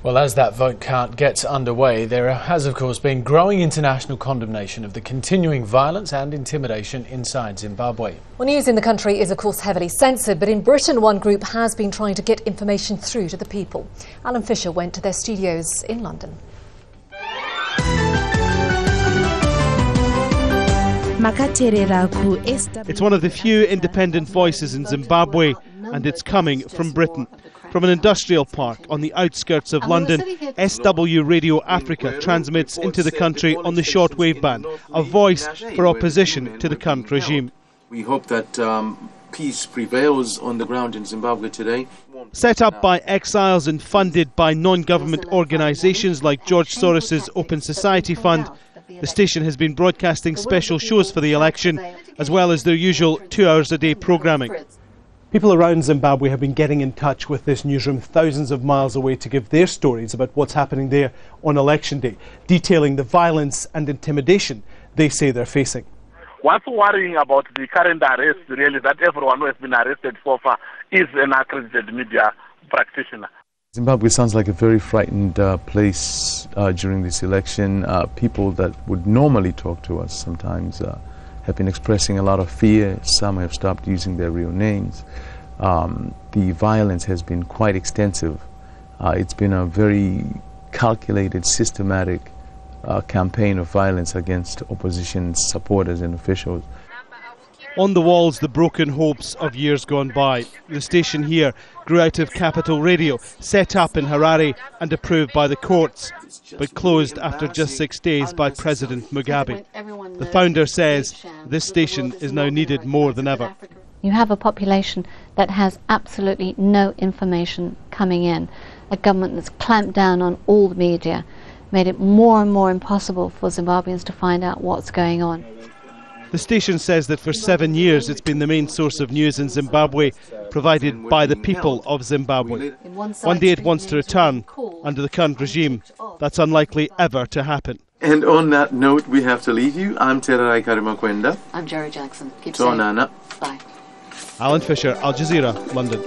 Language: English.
Well, as that vote count gets underway, there has, of course, been growing international condemnation of the continuing violence and intimidation inside Zimbabwe. Well, news in the country is, of course, heavily censored, but in Britain, one group has been trying to get information through to the people. Alan Fisher went to their studios in London. It's one of the few independent voices in Zimbabwe, and it's coming from Britain. From an industrial park on the outskirts of London, SW Radio Africa transmits into the country on the shortwave band, a voice for opposition to the current regime. We hope that peace prevails on the ground in Zimbabwe today. Set up by exiles and funded by non-government organisations like George Soros's Open Society Fund, the station has been broadcasting special shows for the election, as well as their usual 2 hours a day programming. People around Zimbabwe have been getting in touch with this newsroom thousands of miles away to give their stories about what's happening there on election day, detailing the violence and intimidation they say they're facing. What's worrying about the current arrest really that everyone who has been arrested so far is an accredited media practitioner. Zimbabwe sounds like a very frightened place during this election. People that would normally talk to us sometimes have been expressing a lot of fear. Some have stopped using their real names. The violence has been quite extensive. It's been a very calculated, systematic campaign of violence against opposition supporters and officials. On the walls, the broken hopes of years gone by. The station here grew out of Capital Radio, set up in Harare and approved by the courts, but closed after just 6 days by President Mugabe. The founder says this station is now needed more than ever. You have a population that has absolutely no information coming in, a government that's clamped down on all the media, made it more and more impossible for Zimbabweans to find out what's going on. The station says that for 7 years it's been the main source of news in Zimbabwe, provided by the people of Zimbabwe. One day it wants to return under the current regime. That's unlikely ever to happen. And on that note, we have to leave you. I'm Tererai Karimakwenda. I'm GERRY Jackson. Keep safe. Bye. Alan Fisher, Al Jazeera, London.